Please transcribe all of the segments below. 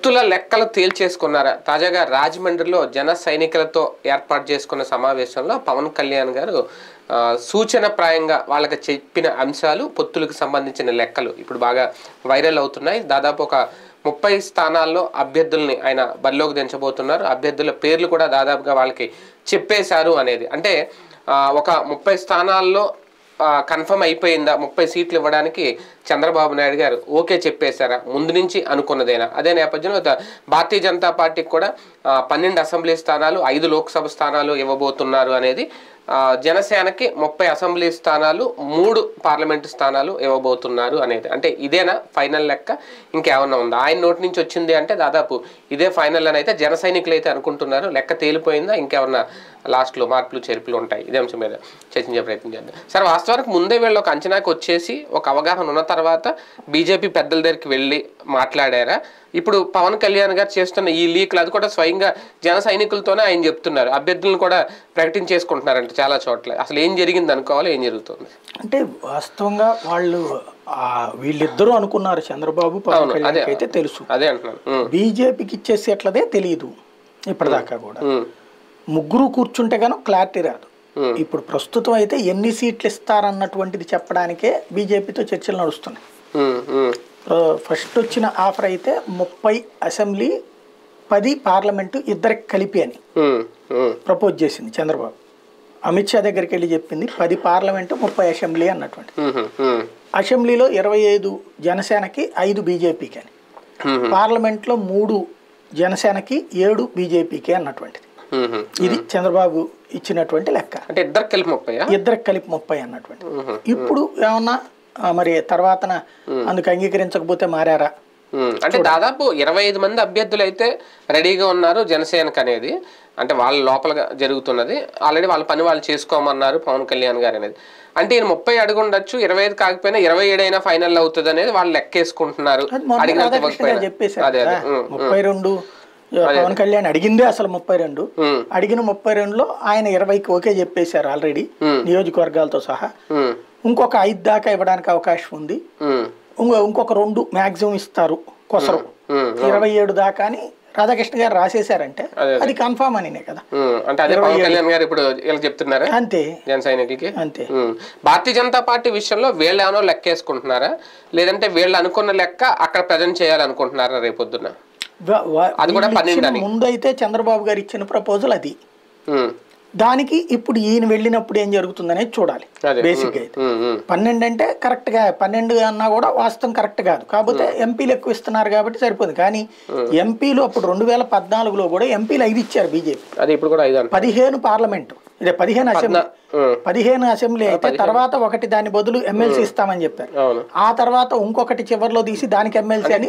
పొత్తుల లెక్కలు తేల్చేసుకున్నారా? తాజాగా రాజమండ్రిలో జన సైనికులతో ఏర్పాటు చేసుకున్న సమావేశంలో పవన్ కళ్యాణ్ గారు సూచనప్రాయంగా వాళ్ళకి చెప్పిన అంశాలు, పొత్తులకు సంబంధించిన లెక్కలు ఇప్పుడు బాగా వైరల్ అవుతున్నాయి. దాదాపు ఒక 30 స్థానాల్లో అభ్యర్థుల్ని ఆయన బరిలోకి దించబోతున్నారు. అభ్యర్థుల పేర్లు కూడా దాదాపుగా వాళ్ళకి చెప్పేశారు అనేది. అంటే ఒక 30 స్థానాల్లో కన్ఫర్మ్ అయిపోయిందా? 30 సీట్లు ఇవ్వడానికి చంద్రబాబు నాయుడు గారు ఓకే చెప్పేశారా? ముందు నుంచి అనుకున్నదేనా? అదే నేపథ్యంలో భారతీయ జనతా పార్టీకి కూడా 12 అసెంబ్లీ స్థానాలు, 5 లోక్సభ స్థానాలు ఇవ్వబోతున్నారు అనేది. జనసేనకి 30 అసెంబ్లీ స్థానాలు, 3 పార్లమెంటు స్థానాలు ఇవ్వబోతున్నారు అనేది. అంటే ఇదేనా ఫైనల్ లెక్క? ఇంకేమన్నా ఉందా? ఆయన నోటి నుంచి వచ్చింది అంటే దాదాపు ఇదే ఫైనల్ అని అయితే జన సైనికులు అయితే అనుకుంటున్నారు. లెక్క తేలిపోయిందా? ఇంకేమన్నా లాస్ట్లో మార్పులు చేర్పులు ఉంటాయి? ఇదే అంశం మీద చర్చించే ప్రయత్నం చేద్దాం. సరే, వాస్తవానికి ముందే వీళ్ళు ఒక అంచనాకి వచ్చేసి ఒక అవగాహన ఉన్న తర్వాత బీజేపీ పెద్దల దగ్గరికి వెళ్ళి మాట్లాడారా? ఇప్పుడు పవన్ కళ్యాణ్ గారు చేస్తున్న ఈ లీక్లు అది కూడా స్వయంగా జన సైనికులతోనే ఆయన చెప్తున్నారు. అభ్యర్థులను కూడా ప్రకటించేసుకుంటున్నారంట చాలా చోట్ల. అసలు ఏం జరిగింది అనుకోవాలి, ఏం జరుగుతుంది అంటే వాస్తవంగా వీళ్ళిద్దరూ అనుకున్నారు, చంద్రబాబు పవన్ కళ్యాణ్ అయితే తెలుసు. అదే అంటున్నాను. బీజేపీకి ఇచ్చేసి ఎట్లదే తెలియదు ఇప్పటిదాకా కూడా. ముగ్గురు కూర్చుంటే గాను క్లారిటీ రాదు. ఇప్పుడు ప్రస్తుతం అయితే ఎన్ని సీట్లు ఇస్తారన్నటువంటిది చెప్పడానికే బీజేపీతో చర్చలు నడుస్తున్నాయి. ఫస్ట్ వచ్చిన ఆఫర్ అయితే 30 అసెంబ్లీ 10 పార్లమెంటు ఇద్దరికి కలిపి అని ప్రపోజ్ చేసింది చంద్రబాబు. అమిత్ షా దగ్గరికి వెళ్ళి చెప్పింది 10 పార్లమెంటు 30 అసెంబ్లీ అన్నటువంటి. అసెంబ్లీలో 25 జనసేనకి 5 బీజేపీకి అని, పార్లమెంట్లో 3 జనసేనకి 7 బీజేపీకి అన్నటువంటిది. ఇది చంద్రబాబు ఇచ్చినటువంటి లెక్క. అంటే ఇద్దరికి కలిపి 30 అన్నటువంటి. ఇప్పుడు ఏమన్నా మరి తర్వాత అందుకు అంగీకరించకపోతే మారారా? అంటే దాదాపు 25 మంది అభ్యర్థులు అయితే రెడీగా ఉన్నారు జనసేనకు అనేది. అంటే వాళ్ళ లోపల జరుగుతున్నది ఆల్రెడీ, వాళ్ళ పని వాళ్ళు చేసుకోమన్నారు పవన్ కళ్యాణ్ గారు అనేది. అంటే ఈయన 30 అడుగు ఉండొచ్చు, 25 కాకపోయినా 27 అయినా ఫైనల్ అవుతుంది అనేది వాళ్ళు లెక్కేసుకుంటున్నారు. చెప్పేశారు 32 పవన్ కళ్యాణ్ అడిగిందే అసలు 32. అడిగిన 32లో ఆయన 20కి ఓకే చెప్పేశారు ఆల్రెడీ నియోజకవర్గాలతో సహా. ఇంకొక 5 దాకా ఇవ్వడానికి అవకాశం ఉంది. ఇంకొక 2 మాక్సిమం ఇస్తారు కొసరు. 27 దాకా అని రాధాకృష్ణ గారు రాసేశారంటే అది కన్ఫర్మ్ అనినే కదా. అంతే జన సైనికులకి అంతే. భారతీయ జనతా పార్టీ విషయంలో వీళ్ళు ఏమో లెక్కేసుకుంటున్నారా, లేదంటే వీళ్ళు అనుకున్న లెక్క అక్కడ ప్రజెంట్ చేయాలనుకుంటున్నారా రేపొద్దున? అది కూడా ముందు అయితే చంద్రబాబు గారు ఇచ్చిన ప్రపోజల్ అది. దానికి ఇప్పుడు ఈయన వెళ్ళినప్పుడు ఏం జరుగుతుందనేది చూడాలి. బేసిక్ అయితే 12 అంటే కరెక్ట్ గా 12 అన్నా కూడా వాస్తవం కరెక్ట్ కాదు. కాకపోతే ఎంపీలు ఎక్కువ ఇస్తున్నారు కాబట్టి సరిపోదు. కానీ ఎంపీలు అప్పుడు 2014లో కూడా ఎంపీలు 5 ఇచ్చారు బీజేపీ. 15 పార్లమెంటు, ఇదే 15 అసెంబ్లీ అయితే తర్వాత ఒకటి దాని బదులు ఎమ్మెల్సీ ఇస్తామని చెప్పారు. ఆ తర్వాత ఇంకొకటి చివరిలో తీసి దానికి ఎమ్మెల్సీ అని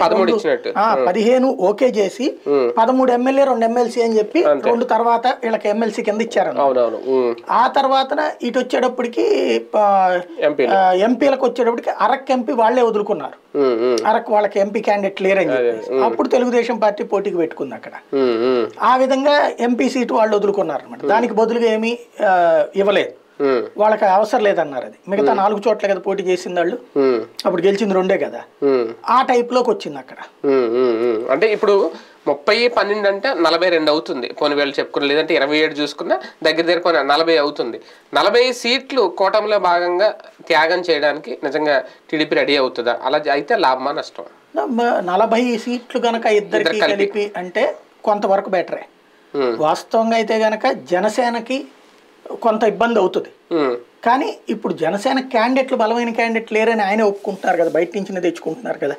15 ఓకే చేసి 13 ఎమ్మెల్యే 2 ఎమ్మెల్సీ అని చెప్పి 2 తర్వాత వీళ్ళకి ఎమ్మెల్సీ కింద ఇచ్చారు. ఆ తర్వాత ఇటు వచ్చేటప్పటికి ఎంపీలకు వచ్చేటప్పటికి అరకు ఎంపీ వాళ్లే వదులుకున్నారు. అరకు వాళ్ళకి ఎంపీ క్యాండిడేట్ లేరని చెప్పేసి అప్పుడు తెలుగుదేశం పార్టీ పోటీకి పెట్టుకుంది అక్కడ. ఆ విధంగా ఎంపీ సీటు వాళ్ళు వదులుకున్నారు అనమాట. దానికి బదులుగా ఏమీ ఇవ్వలేదు, వాళ్ళకి అవసరం లేదన్నారు. అది మిగతా 4 చోట్ల కదా పోటీ చేసింది వాళ్ళు, అప్పుడు గెలిచింది 2 కదా. ఆ టైప్ లోకి వచ్చింది అక్కడ. అంటే ఇప్పుడు 30-12 అంటే 42 అవుతుంది. పోనీ వీళ్ళు చెప్పుకున్న, లేదంటే 27 చూసుకున్నా దగ్గర 40 అవుతుంది. 40 సీట్లు కూటమిలో భాగంగా త్యాగం చేయడానికి నిజంగా టీడీపీ రెడీ అవుతుందా? అలా అయితే లాభమా నష్టం? 40 సీట్లు గనక ఇద్దరికి కలిపి అంటే కొంతవరకు బెటరే. వాస్తవంగా అయితే గనక జనసేనకి కొంత ఇబ్బంది అవుతుంది. కానీ ఇప్పుడు జనసేన క్యాండిడేట్లు బలమైన క్యాండిడేట్లు లేరని ఆయన ఒప్పుకుంటున్నారు కదా, బయట నుంచి తెచ్చుకుంటున్నారు కదా.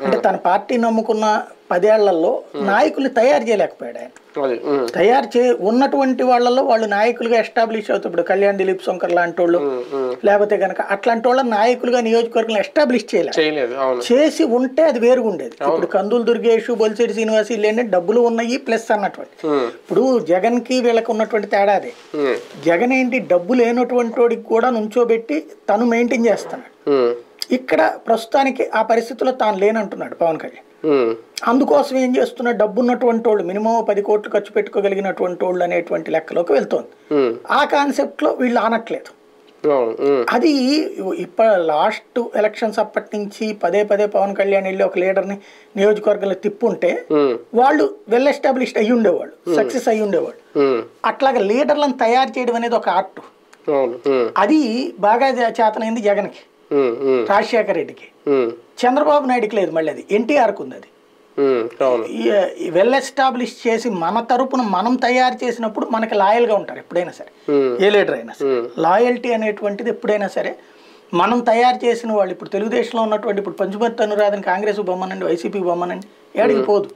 అంటే తన పార్టీ నమ్ముకున్న 10 ఏళ్లలో నాయకుల్ని తయారు చేయలేకపోయాడు ఆయన. ఉన్నటువంటి వాళ్ళలో వాళ్ళు నాయకులుగా ఎస్టాబ్లిష్ అవుతారు. ఇప్పుడు కళ్యాణ్ దిలీప్ శంకర్ లాంటి వాళ్ళు, లేకపోతే కనుక అట్లాంటి వాళ్ళ నాయకులుగా నియోజకవర్గంలో ఎస్టాబ్లిష్ చేయలేదు. చేసి ఉంటే అది వేరుగా ఉండేది. ఇప్పుడు కందులు దుర్గేష్, బొలిశెట్టి శ్రీనివాస్ ఏంటంటే డబ్బులు ఉన్నాయి ప్లస్ అన్నటువంటి. ఇప్పుడు జగన్ కి వీళ్ళకి ఉన్నటువంటి తేడా అదే. జగన్ ఏంటి డబ్బు లేనటువంటి వాడికి కూడా నుంచోబెట్టి తను మెయింటైన్ చేస్తున్నాడు. ఇక్కడ ప్రస్తుతానికి ఆ పరిస్థితిలో తాను లేనంటున్నాడు పవన్ కళ్యాణ్. అందుకోసం ఏం చేస్తున్నాడు, డబ్బు ఉన్నటువంటి వాళ్ళు మినిమం 10 కోట్లు ఖర్చు పెట్టుకోగలిగినటువంటి వాళ్ళు అనేటువంటి లెక్కలోకి వెళ్తోంది. ఆ కాన్సెప్ట్ లో వీళ్ళు ఆనట్లేదు. అది ఇప్పుడు లాస్ట్ ఎలక్షన్స్ అప్పటి నుంచి పదే పవన్ కళ్యాణ్ వెళ్ళి ఒక లీడర్ని నియోజకవర్గంలో తిప్పుంటే వాళ్ళు వెల్ ఎస్టాబ్లిష్డ్ అయ్యి ఉండేవాళ్ళు, సక్సెస్ అయ్యి ఉండేవాళ్ళు. అట్లాగా లీడర్లను తయారు చేయడం అనేది ఒక ఆర్ట్. అది బాగా చేతనైంది జగన్కి, రాజశేఖర రెడ్డికి, చంద్రబాబు నాయుడుకి లేదు. మళ్ళీ అది ఎన్టీఆర్కి ఉంది. అది వెల్ ఎస్టాబ్లిష్ చేసి మన తరపున మనం తయారు చేసినప్పుడు మనకి లాయల్గా ఉంటారు ఎప్పుడైనా సరే, ఏ లీడర్ అయినా సరే. లాయల్టీ అనేటువంటిది ఎప్పుడైనా సరే మనం తయారు చేసిన వాళ్ళు. ఇప్పుడు తెలుగుదేశంలో ఉన్నటువంటి ఇప్పుడు పంచుమర్తి అనురాధని కాంగ్రెస్ బొమ్మనండి, వైసీపీ బొమ్మనండి, ఏడికి పోదు.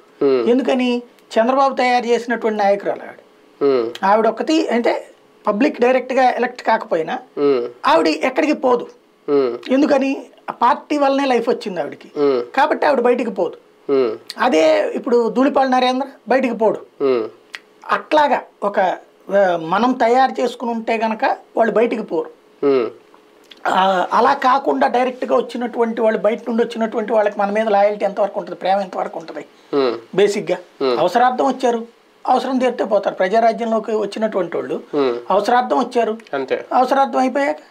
ఎందుకని? చంద్రబాబు తయారు చేసినటువంటి నాయకురాలు ఆవిడ. ఆవిడ ఒక్కటి అంటే పబ్లిక్ డైరెక్ట్ గా ఎలక్ట్ కాకపోయినా ఆవిడ ఎక్కడికి పోదు. ఎందుకని? ఆ పార్టీ వల్లనే లైఫ్ వచ్చింది ఆవిడకి, కాబట్టి ఆవిడ బయటికి పోదు. అదే ఇప్పుడు ధూళిపాళ నరేంద్ర బయటికి పోడు. అట్లాగా ఒక మనం తయారు చేసుకుని ఉంటే గనక వాళ్ళు బయటికి పోరు. అలా కాకుండా డైరెక్ట్ గా వచ్చినటువంటి వాళ్ళు, బయట నుండి వచ్చినటువంటి వాళ్ళకి మన మీద లాయల్టీ ఎంతవరకు ఉంటుంది, ప్రేమ ఎంతవరకు ఉంటుంది? బేసిక్ గా అవసరార్థం వచ్చారు, అవసరం తీరితే పోతారు. ప్రజారాజ్యంలోకి వచ్చినటువంటి వాళ్ళు అవసరార్థం వచ్చారు, అవసరార్థం అయిపోయాక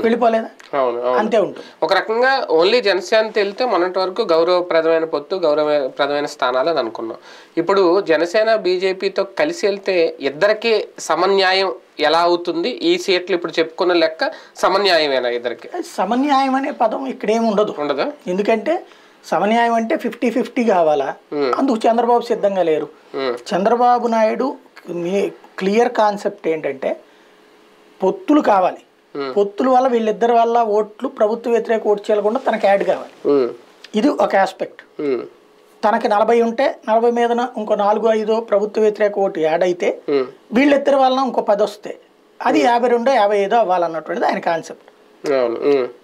వెళ్ళిపోలేదా? అంతే ఉంటుంది. ఒక రకంగా ఓన్లీ జనసేన వెళ్తే మొన్నటి వరకు గౌరవప్రదమైన పొత్తు, గౌరవప్రదమైన స్థానాలు అని అనుకున్నాం. ఇప్పుడు జనసేన బీజేపీతో కలిసి వెళ్తే ఇద్దరికి సమన్యాయం ఎలా అవుతుంది? ఈ సీట్లు ఇప్పుడు చెప్పుకున్న లెక్క సమన్యాయమేనా ఇద్దరికి? సమన్యాయం అనే పదం ఇక్కడేమి ఉండదు. ఎందుకంటే సమన్యాయం అంటే 50-50 కావాలా, అందుకు చంద్రబాబు సిద్ధంగా లేరు. చంద్రబాబు నాయుడు క్లియర్ కాన్సెప్ట్ ఏంటంటే పొత్తులు కావాలి. పొత్తుల వల్ల వీళ్ళిద్దరి వల్ల ఓట్లు ప్రభుత్వ వ్యతిరేక ఓటు చేయకుండా తనకి యాడ్ కావాలి. ఇది ఒక ఆస్పెక్ట్. తనకి 40 ఉంటే 40 మీదన ఇంకో 4-5 ప్రభుత్వ వ్యతిరేక ఓటు యాడ్ అయితే వీళ్ళిద్దరి వల్ల ఇంకో 10 వస్తే అది 52-55 అవ్వాలన్నటువంటిది ఆయన కాన్సెప్ట్.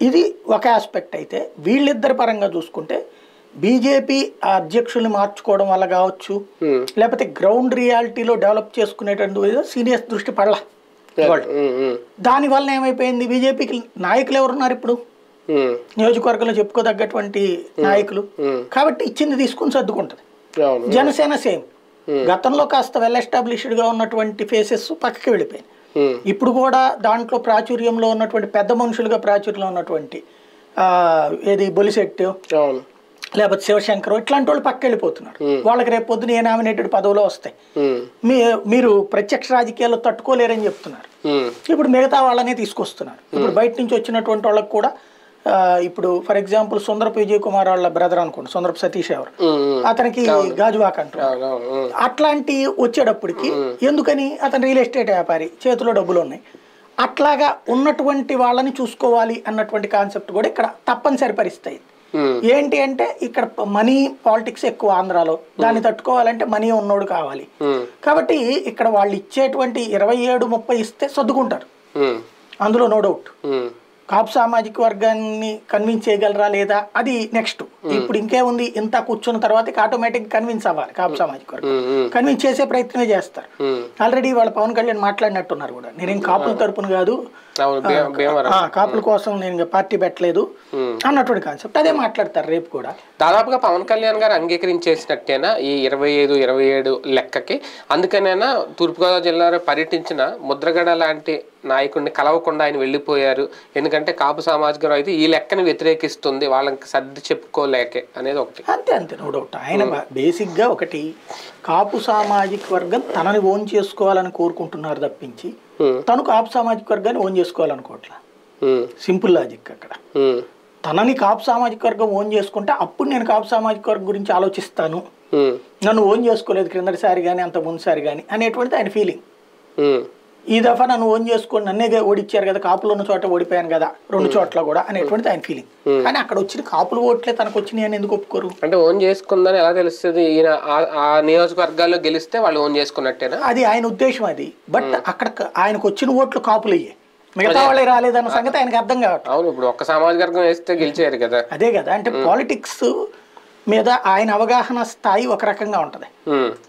ఇది ఒక ఆస్పెక్ట్. అయితే వీళ్ళిద్దరి పరంగా చూసుకుంటే బీజేపీ అధ్యక్షుల్ని మార్చుకోవడం వల్ల కావచ్చు, లేకపోతే గ్రౌండ్ రియాలిటీలో డెవలప్ చేసుకునేటువంటి సీనియర్స్ దృష్టి పడలా. దాని వల్ల ఏమైపోయింది? బీజేపీకి నాయకులు ఎవరున్నారు ఇప్పుడు నియోజకవర్గంలో చెప్పుకోదగ్గటువంటి నాయకులు, కాబట్టి ఇచ్చింది తీసుకుని సర్దుకుంటది. జనసేన సేమ్. గతంలో కాస్త వెల్ ఎస్టాబ్లిష్డ్ గా ఉన్నటువంటి ఫేసెస్ పక్కకి వెళ్ళిపోయింది. ఇప్పుడు కూడా దాంట్లో ప్రాచుర్యంలో ఉన్నటువంటి పెద్ద మనుషులుగా ప్రాచుర్యంలో ఉన్నటువంటి ఏది బొలిశెట్టి లేకపోతే శివశంకర్ ఇట్లాంటి వాళ్ళు పక్క వెళ్ళిపోతున్నారు. వాళ్ళకి రేపు పొద్దున ఏ నామినేటెడ్ పదవులో వస్తాయి. మీరు ప్రత్యక్ష రాజకీయాల్లో తట్టుకోలేరని చెప్తున్నారు. ఇప్పుడు మిగతా వాళ్ళనే తీసుకొస్తున్నారు. ఇప్పుడు బయట నుంచి వచ్చినటువంటి వాళ్ళకి కూడా ఇప్పుడు ఫర్ ఎగ్జాంపుల్ సుందరపు విజయ్ కుమార్ వాళ్ళ బ్రదర్ అనుకోండి, సుందరపు సతీష్ ఎవరు, అతనికి గాజువాక అంటారు. అట్లాంటి వచ్చేటప్పటికి ఎందుకని? అతను రియల్ ఎస్టేట్ వ్యాపారి, చేతిలో డబ్బులు ఉన్నాయి. అట్లాగా ఉన్నటువంటి వాళ్ళని చూసుకోవాలి అన్నటువంటి కాన్సెప్ట్ కూడా ఇక్కడ తప్పనిసరి పరిస్థితి. ఏంటి అంటే ఇక్కడ మనీ పాలిటిక్స్ ఎక్కువ ఆంధ్రాలో, దాన్ని తట్టుకోవాలంటే మనీ ఉన్నోడు కావాలి. కాబట్టి ఇక్కడ వాళ్ళు ఇచ్చేటువంటి 27-30 ఇస్తే సర్దుకుంటారు, అందులో నో డౌట్. కాపు సామాజిక వర్గాన్ని కన్విన్స్ చేయగలరా లేదా అది నెక్స్ట్. ఇప్పుడు ఇంకేముంది, ఇంత కూర్చున్న తర్వాత ఆటోమేటిక్ కన్విన్స్ అవ్వాలి. కాపు సామాజిక వర్గం కన్విన్స్ చేసే ప్రయత్నమే చేస్తారు. ఆల్రెడీ వాళ్ళ పవన్ కళ్యాణ్ మాట్లాడినట్టున్నారు కూడా, నేనేం కాపుల తరపున కాదు, కాపుల కోసం నేను పార్టీ పెట్టలేదు అన్నటువంటి కాన్సెప్ట్ అదే మాట్లాడతారు రేపు కూడా. దాదాపుగా పవన్ కళ్యాణ్ గారు అంగీకరించేసినట్టేనా ఈ 25-27 లెక్కకి? అందుకనైనా తూర్పుగోదావరి జిల్లాలో పర్యటించిన ముద్రగడ లాంటి నాయకుడిని కలవకుండా ఆయన వెళ్ళిపోయారు. ఎందుకంటే కాపు సామాజిక అయితే ఈ లెక్కని వ్యతిరేకిస్తుంది, వాళ్ళకి సర్ది చెప్పుకోలేకే అనేది ఒకటి. అంతే నో డౌట్. ఆయన బేసిక్ గా ఒకటి కాపు సామాజిక వర్గం తనని ఓన్ చేసుకోవాలని కోరుకుంటున్నారు తప్పించి తను కాపు సామాజిక వర్గాన్ని ఓన్ చేసుకోవాలనుకోవట్లా. సింపుల్ లాజిక్ అక్కడ. తనని కాపు సామాజిక వర్గం ఓన్ చేసుకుంటే అప్పుడు నేను కాపు సామాజిక వర్గం గురించి ఆలోచిస్తాను, నన్ను ఓన్ చేసుకోలేదు క్రిందటిసారి కానీ అంత ముందుసారి కానీ అనేటువంటిది ఆయన ఫీలింగ్. ఈ దఫా నన్ను ఓన్ చేసుకోండి, నన్నే ఓడిచ్చారు కదా, కాపులు ఉన్న చోట ఓడిపోయాను కదా 2 చోట్ల కూడా అనేటువంటిది ఆయన ఫీలింగ్. కానీ అక్కడ వచ్చిన కాపులు ఓట్లే తనకు వచ్చినాయి అని ఎందుకు ఒప్పుకోరు? అంటే ఓన్ చేసుకుందని ఎలా తెలుస్తుంది? ఈయన ఆ నియోజకవర్గాల్లో గెలిస్తే వాళ్ళు ఓన్ చేసుకున్నట్టేనా? అది ఆయన ఉద్దేశం అది. బట్ అక్కడ ఆయనకు వచ్చిన ఓట్లు కాపులు అయ్యాయి, మిగతా వాళ్ళే రాలేదన్న సంగతి ఆయనకు అర్థం కావట్లేదు. అవును, ఇప్పుడు ఒక్క సామాజిక వర్గం వేస్తే గెలిచారు కదా. అదే కదా, అంటే పాలిటిక్స్ మీద ఆయన అవగాహన స్థాయి ఒక రకంగా ఉంటది.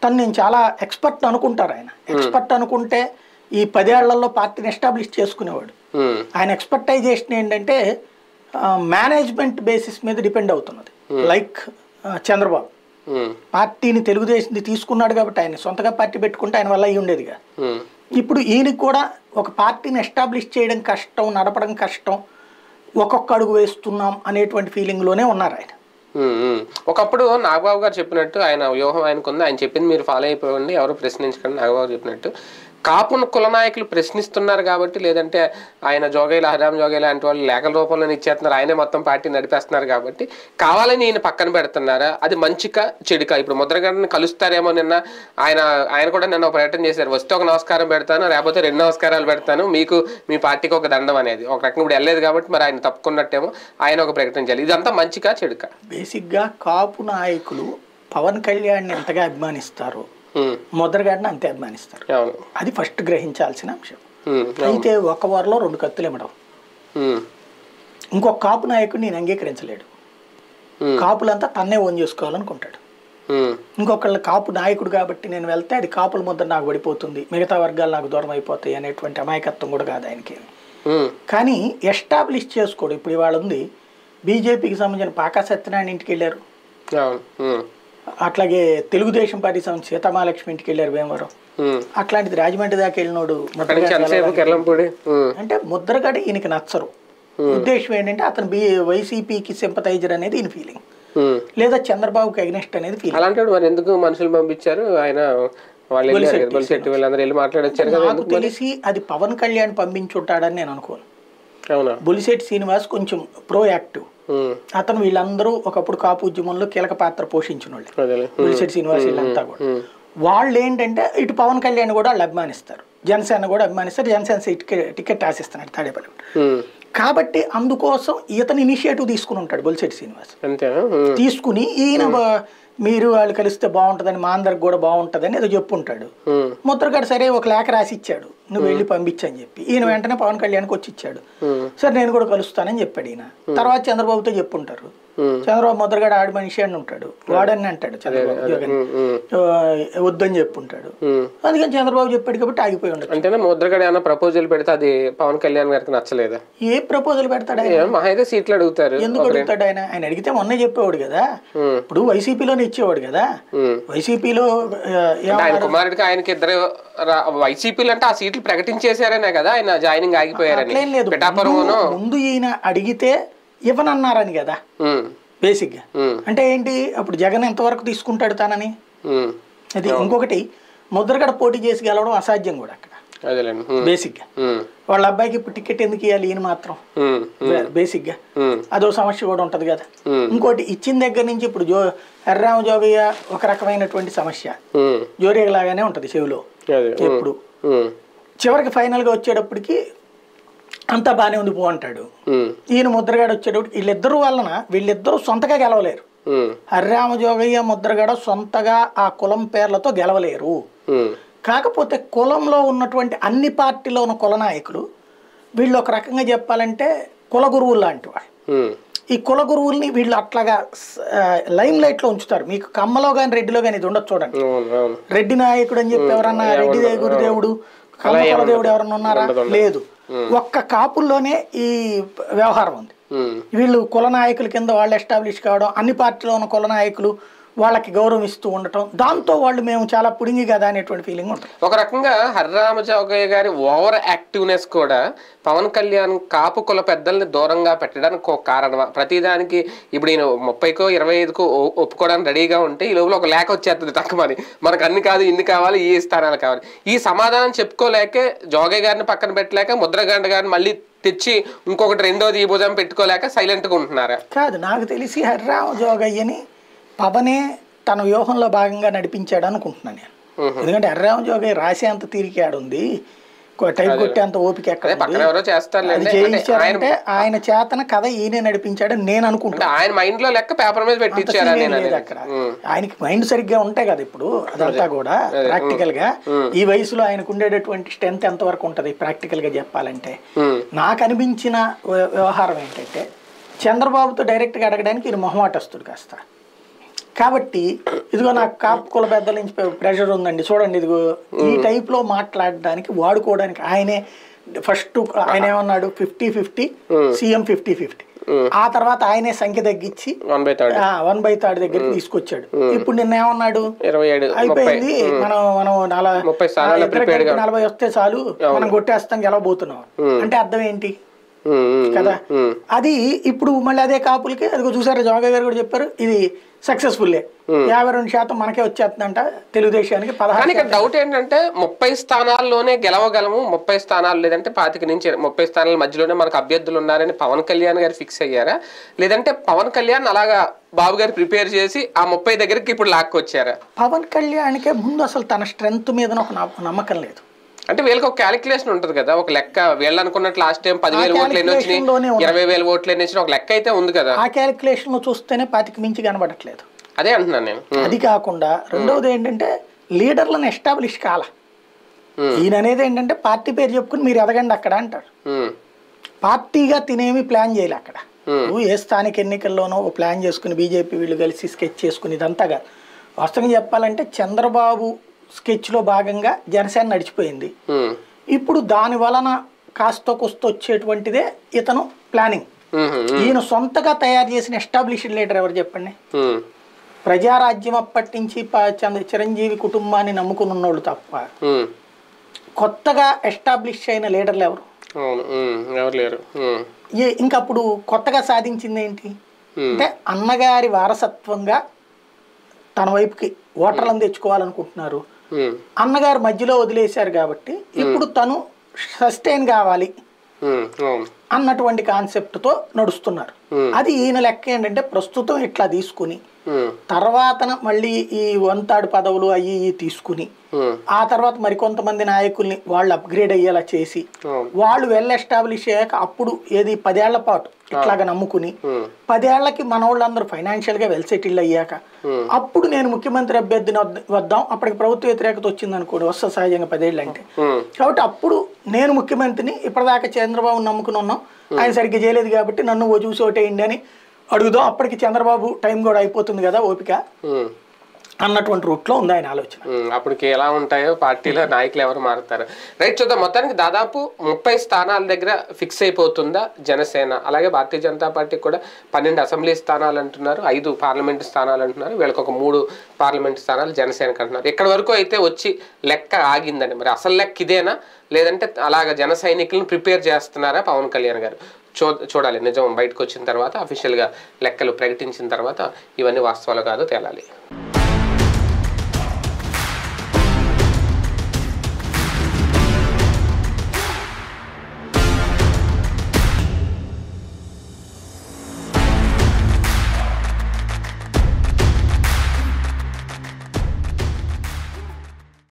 తను నేను చాలా ఎక్స్పర్ట్ అనుకుంటారు. ఆయన ఎక్స్పర్ట్ అనుకుంటే ఈ 10 ఏళ్లలో పార్టీని ఎస్టాబ్లిష్ చేసుకునేవాడు. ఆయన ఎక్స్పర్టైజేషన్ ఏంటంటే మేనేజ్మెంట్ బేసిస్ మీద డిపెండ్ అవుతున్నది. లైక్ చంద్రబాబు పార్టీని తెలుగుదేశం తీసుకున్నాడు కాబట్టి ఆయన సొంతగా పార్టీ పెట్టుకుంటే ఆయన వల్ల అయ్యి ఉండేదిగా. ఇప్పుడు ఈయనకి కూడా ఒక పార్టీని ఎస్టాబ్లిష్ చేయడం కష్టం, నడపడం కష్టం, ఒక్కొక్క అడుగు వేస్తున్నాం అనేటువంటి ఫీలింగ్లోనే ఉన్నారు ఆయన. ఒకప్పుడు నాగబాబు గారు చెప్పినట్టు ఆయన వ్యూహం ఆయనకు ఉంది, ఆయన చెప్పింది మీరు ఫాలో అయిపోయింది, ఎవరు ప్రశ్నించకండి. నాగబాబు చెప్పినట్టు కాపును కుల నాయకులు ప్రశ్నిస్తున్నారు కాబట్టి, లేదంటే ఆయన జోగయ్య హరిరామ్ జోగయ్య లాంటి వాళ్ళు లేఖల రూపంలో ఇచ్చేస్తున్నారు, ఆయనే మొత్తం పార్టీ నడిపేస్తున్నారు కాబట్టి కావాలని ఈయన పక్కన పెడుతున్నారా? అది మంచిగా చెడుకా? ఇప్పుడు ముద్రగడని కలుస్తారేమో. ఆయన కూడా నిన్న ప్రకటన చేశారు, వస్తే ఒక నమస్కారం పెడతాను, లేకపోతే 2 నమస్కారాలు పెడతాను, మీకు మీ పార్టీకి ఒక దండం అనేది. ఒక రకంగా ఇప్పుడు వెళ్ళలేదు కాబట్టి మరి ఆయన తప్పుకున్నట్టేమో, ఆయన ఒక ప్రకటన చేయాలి. ఇదంతా మంచిగా చెడుకా? బేసిక్గా కాపు నాయకులు పవన్ కళ్యాణ్ని ఎంతగా అభిమానిస్తారు, ముద్రగడని అంతే అభిమానిస్తారు. అది ఫస్ట్ గ్రహించాల్సిన అంశం. అయితే ఒక వారిలో 2 కత్తులు ఇవ్వడం. ఇంకొక కాపు నాయకుడు నేను అంగీకరించలేడు. కాపులంతా తన్నే ఓన్ చేసుకోవాలనుకుంటాడు. ఇంకొకళ్ళు కాపు నాయకుడు కాబట్టి నేను వెళ్తే అది కాపుల ముద్ర నాకు పడిపోతుంది, మిగతా వర్గాలు నాకు దూరం అయిపోతాయి అనేటువంటి అమాయకత్వం కూడా కాదు ఆయనకి. కానీ ఎస్టాబ్లిష్ చేసుకోడు. ఇప్పుడు ఇవాళ ఉంది, బీజేపీకి సంబంధించిన పాకా సత్యనారాయణ ఇంటికి వెళ్ళారు, అట్లాగే తెలుగుదేశం పార్టీ సంబంధించి సీతామహాలక్ష్మి ఇంటికి వెళ్ళారు భీమవరం. అట్లాంటిది రాజమండ్రి దాకా వెళ్ళినోడు అంటే ముద్రగడ ఈయనకి నచ్చరు. ఉద్దేశం ఏంటంటే అతను వైసీపీకి సింపతైజర్ అనేది ఈయన ఫీలింగ్, లేదా చంద్రబాబుకి అగ్నెస్ట్ అనేది ఫీలింగ్. అలాంటి మరి ఎందుకు మనుషులు పంపించారు? ఆయన నాకు తెలిసి అది పవన్ కళ్యాణ్ పంపించుంటాడని నేను అనుకోను. బొలిశెట్టి శ్రీనివాస్ కొంచెం ప్రోయాక్టివ్. అతను వీళ్ళందరూ ఒకప్పుడు కాపు ఉద్యమంలో కీలక పాత్ర పోషించిన వాళ్ళు, బొలిశెట్టి శ్రీనివాస్ వీళ్ళంతా కూడా. వాళ్ళు ఏంటంటే ఇటు పవన్ కళ్యాణ్ కూడా వాళ్ళు అభిమానిస్తారు, జనసేన కూడా అభిమానిస్తారు, జనసేన టికెట్ ఆశిస్తున్నారు తాడేపల్లి. కాబట్టి అందుకోసం ఇతను ఇనిషియేటివ్ తీసుకుని ఉంటాడు బొలిశెట్టి శ్రీనివాస్. తీసుకుని ఈయన మీరు వాళ్ళు కలిస్తే బాగుంటుందని, మా అందరికి కూడా బాగుంటుందని ఏదో చెప్పుంటాడు. ముద్రగడ సరే ఒక లేఖ రాసి ఇచ్చాడు, నువ్వు వెళ్ళి పంపించని చెప్పి. ఈయన వెంటనే పవన్ కళ్యాణ్కి వచ్చి ఇచ్చాడు. సరే నేను కూడా కలుస్తానని చెప్పాడు ఈయన. తర్వాత చంద్రబాబుతో చెప్పుంటారు. చంద్రబాబు ముద్రగడ ఆడి మనిషి అని ఉంటాడు, వాడని అంటాడు చంద్రబాబు, జగన్ వద్దని చెప్పుంటాడు. అందుకని చంద్రబాబు చెప్పాడు కాబట్టి ఆగిపోయి ఉండదు. అంటే ముద్రగడ ఏమైనా ప్రపోజల్ పెడితే అది పవన్ కళ్యాణ్ గారికి నచ్చలేదా? ఏ ప్రపోజల్ పెడతాడు ఆయన? సీట్లు అడుగుతారు. ఎందుకు అడుగుతాడు ఆయన? ఆయన అడిగితే మొన్న చెప్పేవాడు కదా, ఇప్పుడు వైసీపీలోనే ఇచ్చేవాడు కదా. వైసీపీలో ఆయన కుమారుడికి ఆయనకి ఇద్దరు వైసీపీలు అంటే ఆ సీట్లు ప్రకటించేశారనే కదా ఆయన జాయినింగ్ ఆగిపోయారని. ముందు ఈయన అడిగితే ఇవ్వనన్నారని కదా బేసిక్ గా. అంటే ఏంటి, అప్పుడు జగన్ ఎంతవరకు తీసుకుంటాడు తానని. అది ఇంకొకటి, ముద్రగడ పోటీ చేసి గెలవడం అసాధ్యం కూడా అక్కడ బేసిక్ గా. వాళ్ళ అబ్బాయికి ఇప్పుడు టికెట్ ఎందుకు ఇవ్వాలి ఈయన మాత్రం బేసిక్ గా, అదో సమస్య కూడా ఉంటది కదా. ఇంకోటి, ఇచ్చిన దగ్గర నుంచి ఇప్పుడు హరిరామ జోగయ్య ఒక రకమైనటువంటి సమస్య, జోరియా లాగానే ఉంటది చెవిలో ఎప్పుడు. చివరికి ఫైనల్ గా వచ్చేటప్పటికి అంతా బాగానే ఉంది పో అంటాడు. ఈయన ముద్రగడ వచ్చేటప్పుడు వీళ్ళిద్దరూ సొంతగా గెలవలేరు. హరిరామ జోగయ్య ముద్రగడ సొంతగా ఆ కులం పేర్లతో గెలవలేరు. కాకపోతే కులంలో ఉన్నటువంటి అన్ని పార్టీలో ఉన్న కుల నాయకులు వీళ్ళు ఒక రకంగా చెప్పాలంటే కుల గురువులు లాంటి వాళ్ళు. ఈ కుల గురువుల్ని వీళ్ళు అట్లాగా లైమ్ లైట్ లో ఉంచుతారు. మీకు కమ్మలో కానీ రెడ్డిలో కానీ ఇది ఉండదు చూడండి. రెడ్డి నాయకుడు అని చెప్పి ఎవరన్నా రెడ్డి గురుదేవుడు, కమ్మ కులదేవుడు ఎవరన్నా ఉన్నారా? లేదు. ఒక్క కాపుల్లోనే ఈ వ్యవహారం ఉంది. వీళ్ళు కుల నాయకుల కింద వాళ్ళు ఎస్టాబ్లిష్ కావడం, అన్ని పార్టీలో ఉన్న కుల నాయకులు వాళ్ళకి గౌరవం ఇస్తూ ఉండటం, దాంతో వాళ్ళు మేము చాలా పుడింగి కదా అనేటువంటి ఫీలింగ్ ఉంటుంది. ఒక రకంగా హరిరామ జోగయ్య గారి ఓవర్ యాక్టివ్నెస్ కూడా పవన్ కళ్యాణ్ కాపు కుల పెద్దల్ని దూరంగా పెట్టడానికి ఒక కారణమా? ప్రతిదానికి ఇప్పుడు ఈయన 30కో 25కో ఒప్పుకోవడానికి రెడీగా ఉంటే ఈ లోపల ఒక లేఖ వచ్చేస్తుంది తక్కువని, మనకు అన్ని కాదు ఇన్ని కావాలి, ఈ స్థానాలు కావాలి. ఈ సమాధానం చెప్పుకోలేకే జోగయ్య గారిని పక్కన పెట్టలేక ముద్రగడ గారిని మళ్ళీ తెచ్చి ఇంకొకటి రెండోది ఈ భుజం పెట్టుకోలేక సైలెంట్గా ఉంటున్నారా? కాదు, నాకు తెలిసి హరిరామ జోగయ్యని పవనే తన వ్యూహంలో భాగంగా నడిపించాడు అనుకుంటున్నాను నేను. ఎందుకంటే హరిరామ జోగయ్య రాసే అంత తీరిక ఆడుంది, టైప్ కొట్టే అంత ఓపిక ఎక్కడ చేయించారంటే ఆయన చేతన కథ ఈయనే నడిపించాడని నేను అనుకుంటున్నాను. ఆయన మైండ్ లో లెక్క పేపర్ మీద పెట్టించారు అక్కడ. ఆయనకి మైండ్ సరిగ్గా ఉంటాయి కదా ఇప్పుడు, అదంతా కూడా ప్రాక్టికల్ గా. ఈ వయసులో ఆయనకు ఉండేటటువంటి స్ట్రెంత్ ఎంత వరకు ఉంటది ప్రాక్టికల్ గా చెప్పాలంటే. నాకు అనిపించిన వ్యవహారం ఏంటంటే చంద్రబాబుతో డైరెక్ట్ గా అడగడానికి ఈయన మొహమాటస్తుడు కాస్త. కాబట్టి ఇదిగో నాకు కాపు కుల పెద్దల నుంచి ప్రెషర్ ఉందండి చూడండి, ఇదిగో ఈ టైప్ లో మాట్లాడడానికి వాడుకోవడానికి ఆయనే ఫస్ట్ ఆయన ఏమన్నాడు, 50-50 సీఎం 50-50. ఆ తర్వాత ఆయనే సంఖ్య తగ్గించి 1/3 దగ్గరికి తీసుకొచ్చాడు. ఇప్పుడు నిన్న ఏమన్నాడు, 27 అయిపోయింది, మనం 40 వస్తే చాలు, మనం కొట్టేస్తాం, గెలవబోతున్నాం అంటే అర్థం ఏంటి కదా. అది ఇప్పుడు మళ్ళీ అదే కాపులకి అదిగో చూసారా, జోగా గారు కూడా చెప్పారు, ఇది సక్సెస్ఫుల్లే, 52% మనకే వచ్చేస్తుందంట తెలుగుదేశానికి. 16. డౌట్ ఏంటంటే 30 స్థానాల్లోనే గెలవగలము, 30 స్థానాలు లేదంటే 25 నుంచి 30 స్థానాల మధ్యలోనే మనకు అభ్యర్థులు ఉన్నారని పవన్ కళ్యాణ్ గారు ఫిక్స్ అయ్యారా, లేదంటే పవన్ కళ్యాణ్ అలాగా బాబు గారు ప్రిపేర్ చేసి ఆ 30 దగ్గరికి ఇప్పుడు లాక్కొచ్చారా? పవన్ కళ్యాణ్కే ముందు అసలు తన స్ట్రెంత్ మీద ఒక నమ్మకం లేదు. అంటే వీళ్ళకి ఒక క్యాలిక్యులేషన్ ఉంటుంది కదా, ఒక లెక్క, వీళ్ళు అనుకున్నట్లు లాస్ట్ టైం 10,000 ఓట్లు ఎన్ని వచ్చినాయి, 20,000 ఓట్లు ఎన్ని వచ్చినాయి, ఒక లెక్క అయితే ఉంది కదా. ఆ క్యాలిక్యులేషన్ లో చూస్తేనే 25 మించి కనబడట్లేదు. అదే అంటున్నాను నేను. అది కాకుండా రెండవది ఏంటంటే లీడర్లను ఎస్టాబ్లిష్ కాల. ఈయన అనేది ఏంటంటే పార్టీ పేరు చెప్పుకుని మీరు ఎదగండి అక్కడ అంటారు. పార్టీగా తినేమి ప్లాన్ చేయాలి అక్కడ. ఏ స్థానిక ఎన్నికల్లోనో ప్లాన్ చేసుకుని బీజేపీ వీళ్ళు కలిసి స్కెచ్ చేసుకుని ఇదంతా కాదు. వాస్తవంగా చెప్పాలంటే చంద్రబాబు స్కెచ్ లో భాగంగా జనసేన నడిచిపోయింది. ఇప్పుడు దాని వలన కాస్త కొస్త వచ్చేటువంటిదే ఇతను ప్లానింగ్. ఈయన సొంతగా తయారు చేసిన ఎస్టాబ్లిష్డ్ లీడర్ ఎవరు చెప్పండి? ప్రజారాజ్యం అప్పటి నుంచి చిరంజీవి కుటుంబాన్ని నమ్ముకుని ఉన్నోళ్ళు తప్ప కొత్తగా ఎస్టాబ్లిష్ అయిన లీడర్లు ఎవరు? ఇంకప్పుడు కొత్తగా సాధించింది ఏంటి అంటే అన్నగారి వారసత్వంగా తన వైపుకి ఓటర్లను తెచ్చుకోవాలనుకుంటున్నారు. అన్నగారు మధ్యలో వదిలేశారు కాబట్టి ఇప్పుడు తను సస్టైన్ కావాలి అన్నటువంటి కాన్సెప్ట్ తో నడుస్తున్నారు. అది ఈయన లెక్క ఏంటంటే ప్రస్తుతం ఇట్లా తీసుకుని తర్వాత మళ్ళీ ఈ 1/3 పదవులు అయ్యి తీసుకుని ఆ తర్వాత మరికొంతమంది నాయకుల్ని వాళ్ళు అప్గ్రేడ్ అయ్యేలా చేసి వాళ్ళు వెల్ ఎస్టాబ్లిష్ అయ్యాక అప్పుడు ఏది 10 ఏళ్ల పాటు ఇట్లాగా నమ్ముకుని 10 ఏళ్లకి మన వాళ్ళందరూ ఫైనాన్షియల్ గా వెల్ సెటిల్ అయ్యాక అప్పుడు నేను ముఖ్యమంత్రి అభ్యర్థిని వద్దాం, అప్పటికి ప్రభుత్వ వ్యతిరేకత వచ్చింది అనుకోండి, వస్తా సహజంగా 10 ఏళ్ళు అంటే. కాబట్టి అప్పుడు నేను ముఖ్యమంత్రిని, ఇప్పటిదాకా చంద్రబాబు నమ్ముకుని ఉన్నాం, ఆయన సరిగ్గా చేయలేదు కాబట్టి నన్ను చూసి ఓటేయండి అని అడుగుదాం, అప్పటికి చంద్రబాబు టైం కూడా అయిపోతుంది కదా ఓపిక అన్నటువంటి రూట్లో ఉంది ఆయన ఆలోచన. అప్పటికి ఎలా ఉంటాయో పార్టీలో నాయకులు ఎవరు మారుతారు. రైట్, చూద్దాం. మొత్తానికి దాదాపు 30 స్థానాల దగ్గర ఫిక్స్ అయిపోతుందా జనసేన? అలాగే భారతీయ జనతా పార్టీకి కూడా 12 అసెంబ్లీ స్థానాలు అంటున్నారు, 5 పార్లమెంటు స్థానాలు అంటున్నారు, వీళ్ళకి ఒక 3 పార్లమెంటు స్థానాలు జనసేనకు అంటున్నారు. ఇక్కడ వరకు అయితే వచ్చి లెక్క ఆగిందండి. మరి అసలు లెక్క ఇదేనా, లేదంటే అలాగ జన సైనికులను ప్రిపేర్ చేస్తున్నారా పవన్ కళ్యాణ్ గారు? చూడాలి. నిజం బయటకు వచ్చిన తర్వాత, అఫీషియల్గా లెక్కలు ప్రకటించిన తర్వాత ఇవన్నీ వాస్తవాలు కాదో తేలాలి.